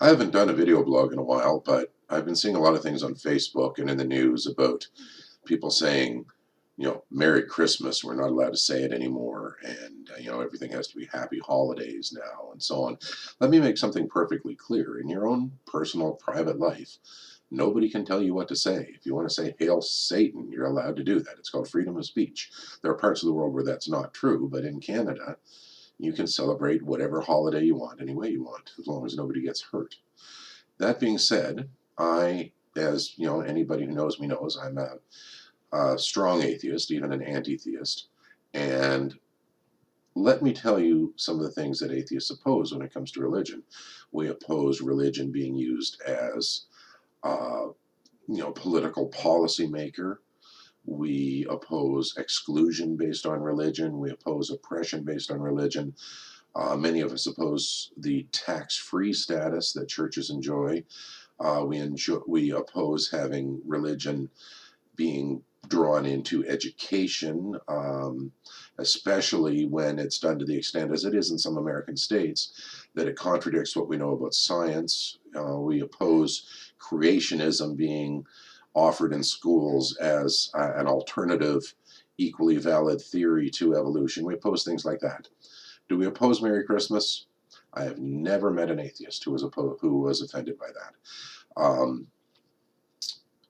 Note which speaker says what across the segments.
Speaker 1: I haven't done a video blog in a while, but I've been seeing a lot of things on Facebook and in the news about people saying, Merry Christmas. We're not allowed to say it anymore. And, everything has to be Happy Holidays now and so on. Let me make something perfectly clear. In your own personal, private life, nobody can tell you what to say. If you want to say Hail Satan, you're allowed to do that. It's called freedom of speech. There are parts of the world where that's not true, but in Canada, you can celebrate whatever holiday you want, any way you want, as long as nobody gets hurt. That being said, as anybody who knows me knows, I'm a strong atheist, even an anti-theist. And let me tell you some of the things that atheists oppose when it comes to religion. We oppose religion being used as, uh, political policy maker. We oppose exclusion based on religion. We oppose oppression based on religion. Many of us oppose the tax-free status that churches enjoy. We oppose having religion being drawn into education, especially when it's done to the extent, as it is in some American states, that it contradicts what we know about science. We oppose creationism being offered in schools as an alternative, equally valid theory to evolution. We oppose things like that. Do we oppose Merry Christmas? I have never met an atheist who was offended by that.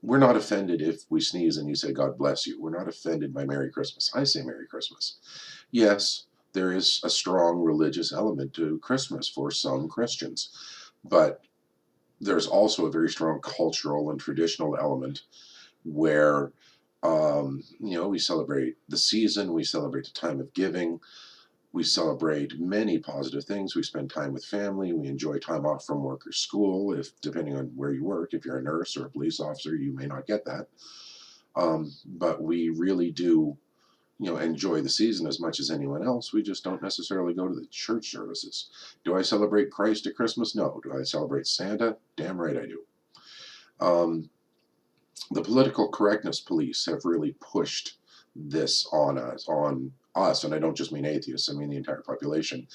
Speaker 1: We're not offended if we sneeze and you say, God bless you. We're not offended by Merry Christmas. I say Merry Christmas. Yes, there is a strong religious element to Christmas for some Christians, but there's also a very strong cultural and traditional element where, we celebrate the season, we celebrate the time of giving, we celebrate many positive things. We spend time with family. We enjoy time off from work or school. If depending on where you work, if you're a nurse or a police officer, you may not get that. But we really do, enjoy the season as much as anyone else. We just don't necessarily go to the church services. Do I celebrate Christ at Christmas? No. Do I celebrate Santa? Damn right I do. Um, the political correctness police have really pushed this on us, and I don't just mean atheists, I mean the entire population,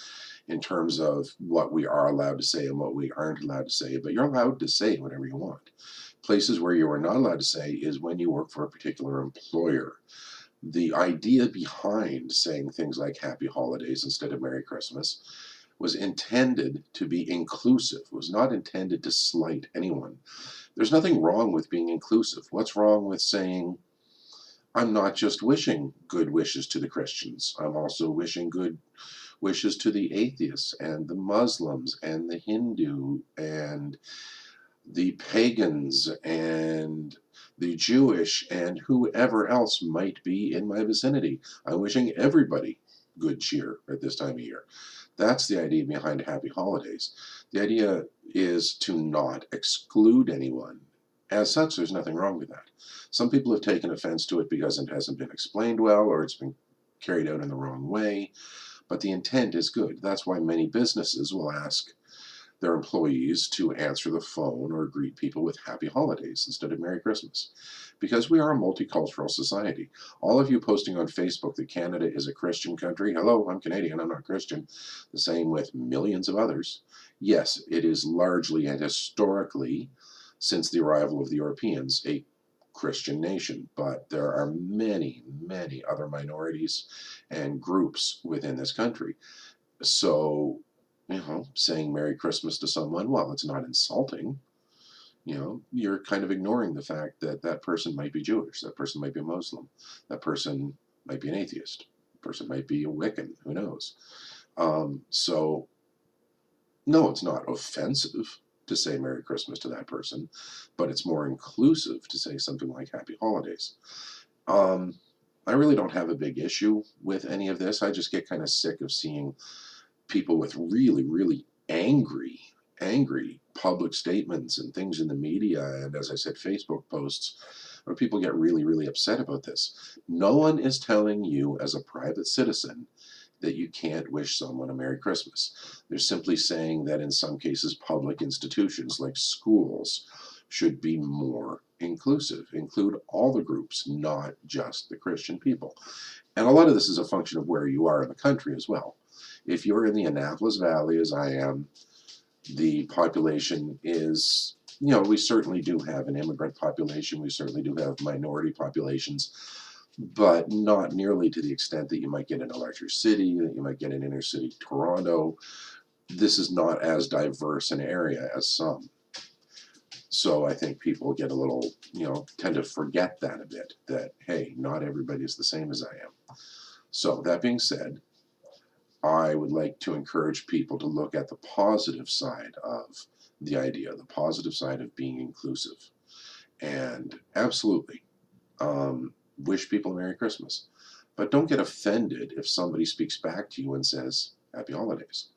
Speaker 1: in terms of what we are allowed to say and what we aren't allowed to say. But you're allowed to say whatever you want. Places where you are not allowed to say is when you work for a particular employer. The idea behind saying things like Happy Holidays instead of Merry Christmas was intended to be inclusive, was not intended to slight anyone. There's nothing wrong with being inclusive. What's wrong with saying, I'm not just wishing good wishes to the Christians, I'm also wishing good wishes to the atheists and the Muslims and the Hindu and the pagans and the Jewish and whoever else might be in my vicinity. I'm wishing everybody good cheer at this time of year. That's the idea behind Happy Holidays. The idea is to not exclude anyone. As such, there's nothing wrong with that. Some people have taken offense to it because it hasn't been explained well or it's been carried out in the wrong way, but the intent is good. That's why many businesses will ask their employees to answer the phone or greet people with Happy Holidays instead of Merry Christmas. Because we are a multicultural society. All of you posting on Facebook that Canada is a Christian country, hello, I'm Canadian, I'm not Christian. The same with millions of others. Yes, it is largely and historically, since the arrival of the Europeans, a Christian nation, but there are many, many other minorities and groups within this country. So, saying Merry Christmas to someone, well, it's not insulting. You're kind of ignoring the fact that that person might be Jewish, that person might be a Muslim, that person might be an atheist, that person might be a Wiccan, who knows? So, no, it's not offensive to say Merry Christmas to that person, but it's more inclusive to say something like Happy Holidays. Um, I really don't have a big issue with any of this. I just get kind of sick of seeing people with really, really angry public statements and things in the media, and as I said, Facebook posts, where people get really, really upset about this. No one is telling you as a private citizen that you can't wish someone a Merry Christmas. They're simply saying that in some cases, public institutions like schools should be more inclusive, include all the groups, not just the Christian people. And a lot of this is a function of where you are in the country as well. If you're in the Annapolis Valley, as I am, The population is, we certainly do have an immigrant population, we certainly do have minority populations, but not nearly to the extent that you might get in a larger city, that you might get in inner city Toronto. This is not as diverse an area as some. So I think people get a little, tend to forget that a bit, that, hey, not everybody is the same as I am. So that being said, I would like to encourage people to look at the positive side of the idea, the positive side of being inclusive. And absolutely, wish people a Merry Christmas. But don't get offended if somebody speaks back to you and says, Happy Holidays.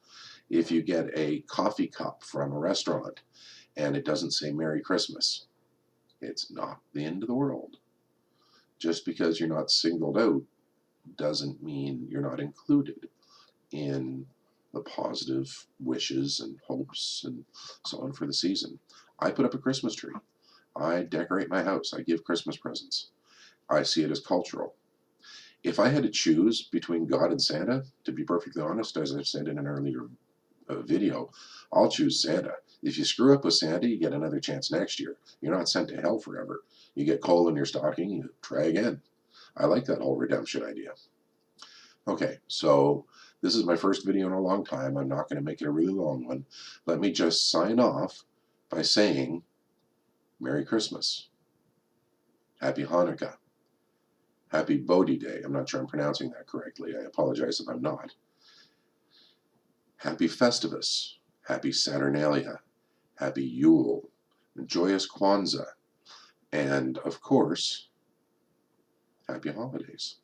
Speaker 1: If you get a coffee cup from a restaurant and it doesn't say Merry Christmas, it's not the end of the world. Just because you're not singled out doesn't mean you're not included in the positive wishes and hopes and so on for the season. I put up a Christmas tree. I decorate my house. I give Christmas presents. I see it as cultural. If I had to choose between God and Santa, to be perfectly honest, as I've said in an earlier video, I'll choose Santa. If you screw up with Santa, you get another chance next year. You're not sent to hell forever. You get coal in your stocking, you try again. I like that whole redemption idea. Okay, so this is my first video in a long time. I'm not going to make it a really long one. Let me just sign off by saying Merry Christmas, Happy Hanukkah, Happy Bodhi Day. I'm not sure I'm pronouncing that correctly. I apologize if I'm not. Happy Festivus, Happy Saturnalia, Happy Yule, Joyous Kwanzaa, and of course, Happy Holidays.